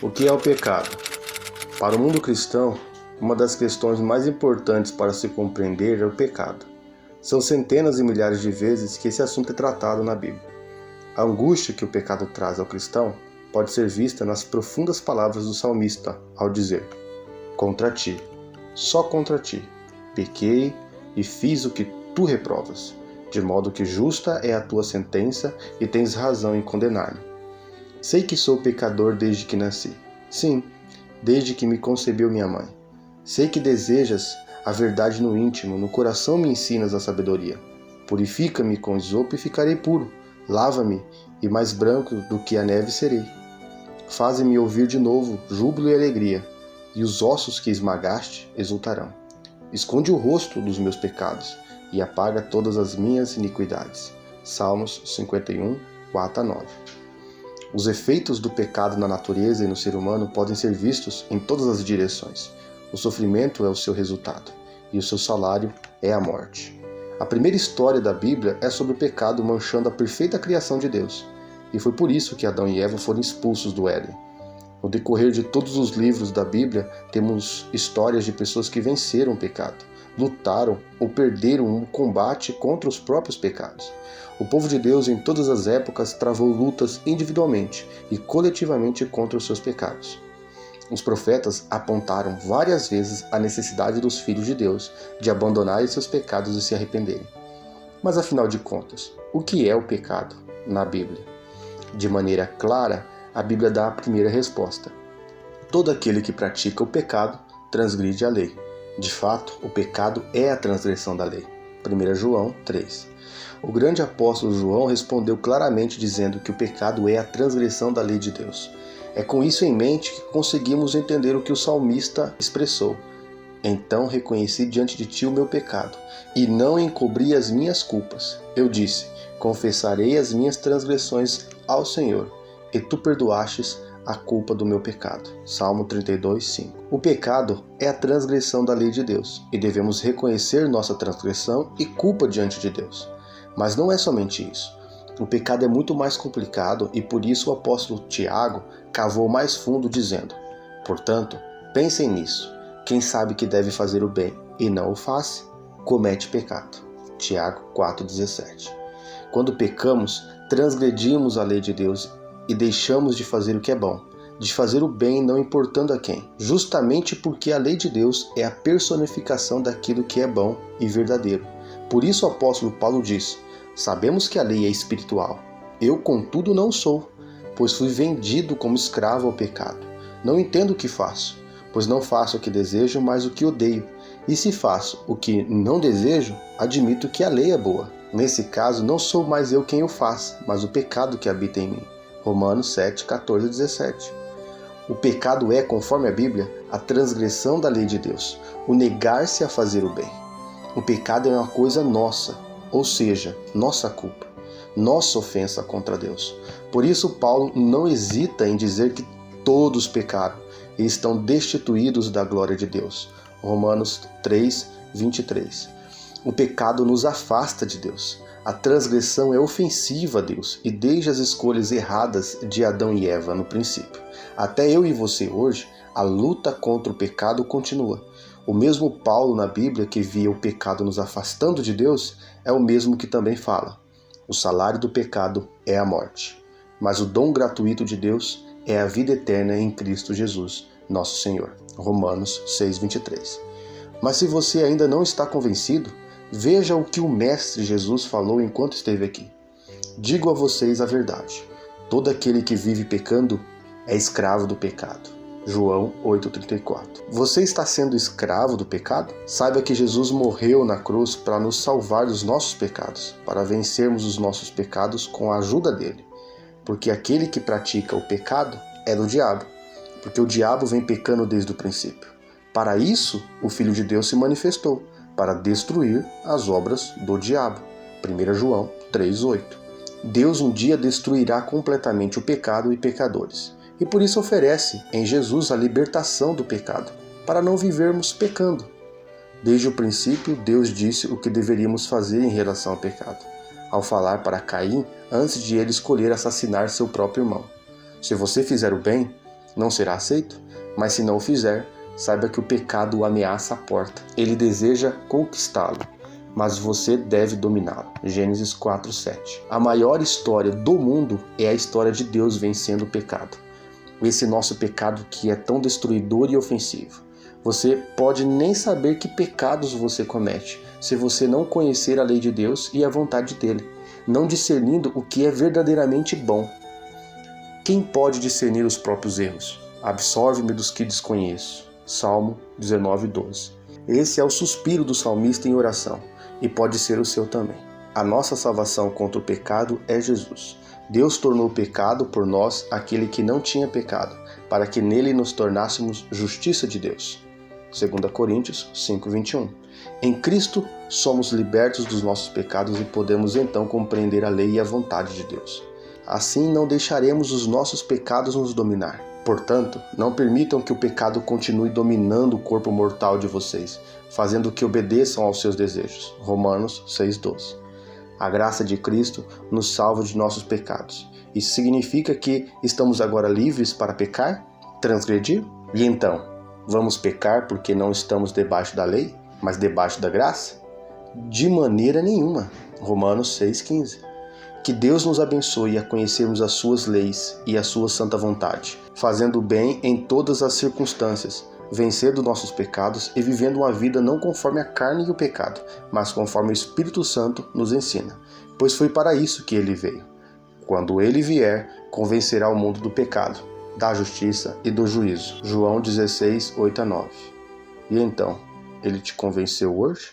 O que é o pecado? Para o mundo cristão, uma das questões mais importantes para se compreender é o pecado. São centenas e milhares de vezes que esse assunto é tratado na Bíblia. A angústia que o pecado traz ao cristão pode ser vista nas profundas palavras do salmista ao dizer: contra ti, só contra ti, pequei e fiz o que tu reprovas, de modo que justa é a tua sentença e tens razão em condenar-me. Sei que sou pecador desde que nasci. Sim, desde que me concebeu minha mãe. Sei que desejas a verdade no íntimo, no coração me ensinas a sabedoria. Purifica-me com esopo e ficarei puro. Lava-me e mais branco do que a neve serei. Faze-me ouvir de novo júbilo e alegria, e os ossos que esmagaste exultarão. Esconde o rosto dos meus pecados e apaga todas as minhas iniquidades. Salmos 51, 4-9. Os efeitos do pecado na natureza e no ser humano podem ser vistos em todas as direções. O sofrimento é o seu resultado, e o seu salário é a morte. A primeira história da Bíblia é sobre o pecado manchando a perfeita criação de Deus, e foi por isso que Adão e Eva foram expulsos do Éden. No decorrer de todos os livros da Bíblia, temos histórias de pessoas que venceram o pecado, lutaram ou perderam um combate contra os próprios pecados. O povo de Deus em todas as épocas travou lutas individualmente e coletivamente contra os seus pecados. Os profetas apontaram várias vezes a necessidade dos filhos de Deus de abandonarem seus pecados e se arrependerem. Mas afinal de contas, o que é o pecado na Bíblia? De maneira clara, a Bíblia dá a primeira resposta. Todo aquele que pratica o pecado transgride a lei. De fato, o pecado é a transgressão da lei. 1 João 3. O grande apóstolo João respondeu claramente dizendo que o pecado é a transgressão da lei de Deus. É com isso em mente que conseguimos entender o que o salmista expressou. Então reconheci diante de ti o meu pecado, e não encobri as minhas culpas. Eu disse, confessarei as minhas transgressões ao Senhor, e tu perdoastes a culpa do meu pecado. Salmo 32, 5. O pecado é a transgressão da lei de Deus, e devemos reconhecer nossa transgressão e culpa diante de Deus. Mas não é somente isso. O pecado é muito mais complicado e por isso o apóstolo Tiago cavou mais fundo dizendo: portanto, pensem nisso. Quem sabe que deve fazer o bem e não o faz, comete pecado. Tiago 4,17. Quando pecamos, transgredimos a lei de Deus e deixamos de fazer o que é bom, de fazer o bem não importando a quem, justamente porque a lei de Deus é a personificação daquilo que é bom e verdadeiro. Por isso o apóstolo Paulo diz: sabemos que a lei é espiritual. Eu, contudo, não sou, pois fui vendido como escravo ao pecado. Não entendo o que faço, pois não faço o que desejo, mas o que odeio. E se faço o que não desejo, admito que a lei é boa. Nesse caso, não sou mais eu quem o faz, mas o pecado que habita em mim. Romanos 7, 14 e 17. O pecado é, conforme a Bíblia, a transgressão da lei de Deus, o negar-se a fazer o bem. O pecado é uma coisa nossa, ou seja, nossa culpa, nossa ofensa contra Deus. Por isso Paulo não hesita em dizer que todos pecaram e estão destituídos da glória de Deus. Romanos 3, 23. O pecado nos afasta de Deus. A transgressão é ofensiva a Deus e desde as escolhas erradas de Adão e Eva no princípio, até eu e você hoje, a luta contra o pecado continua. O mesmo Paulo na Bíblia que via o pecado nos afastando de Deus é o mesmo que também fala: o salário do pecado é a morte, mas o dom gratuito de Deus é a vida eterna em Cristo Jesus, nosso Senhor. Romanos 6:23. Mas se você ainda não está convencido, veja o que o Mestre Jesus falou enquanto esteve aqui. Digo a vocês a verdade: todo aquele que vive pecando é escravo do pecado. João 8,34. Você está sendo escravo do pecado? Saiba que Jesus morreu na cruz para nos salvar dos nossos pecados, para vencermos os nossos pecados com a ajuda dele. Porque aquele que pratica o pecado é do diabo, porque o diabo vem pecando desde o princípio. Para isso, o Filho de Deus se manifestou, para destruir as obras do diabo. 1 João 3,8. Deus um dia destruirá completamente o pecado e pecadores. E por isso oferece em Jesus a libertação do pecado, para não vivermos pecando. Desde o princípio, Deus disse o que deveríamos fazer em relação ao pecado, ao falar para Caim antes de ele escolher assassinar seu próprio irmão: se você fizer o bem, não será aceito? Mas se não o fizer, saiba que o pecado o ameaça à porta. Ele deseja conquistá-lo, mas você deve dominá-lo. Gênesis 4:7. A maior história do mundo é a história de Deus vencendo o pecado. Esse nosso pecado que é tão destruidor e ofensivo. Você pode nem saber que pecados você comete, se você não conhecer a lei de Deus e a vontade dele, não discernindo o que é verdadeiramente bom. Quem pode discernir os próprios erros? Absolve-me dos que desconheço. Salmo 19:12. Esse é o suspiro do salmista em oração, e pode ser o seu também. A nossa salvação contra o pecado é Jesus. Deus tornou pecado por nós aquele que não tinha pecado, para que nele nos tornássemos justiça de Deus. 2 Coríntios 5:21. Em Cristo somos libertos dos nossos pecados e podemos então compreender a lei e a vontade de Deus. Assim não deixaremos os nossos pecados nos dominar. Portanto, não permitam que o pecado continue dominando o corpo mortal de vocês, fazendo que obedeçam aos seus desejos. Romanos 6:12. A graça de Cristo nos salva de nossos pecados. Isso significa que estamos agora livres para pecar? Transgredir? E então, vamos pecar porque não estamos debaixo da lei, mas debaixo da graça? De maneira nenhuma. Romanos 6:15. Que Deus nos abençoe a conhecermos as suas leis e a sua santa vontade, fazendo o bem em todas as circunstâncias, vencendo nossos pecados e vivendo uma vida não conforme a carne e o pecado, mas conforme o Espírito Santo nos ensina, pois foi para isso que ele veio. Quando ele vier, convencerá o mundo do pecado, da justiça e do juízo. João 16:8-9. E então, ele te convenceu hoje?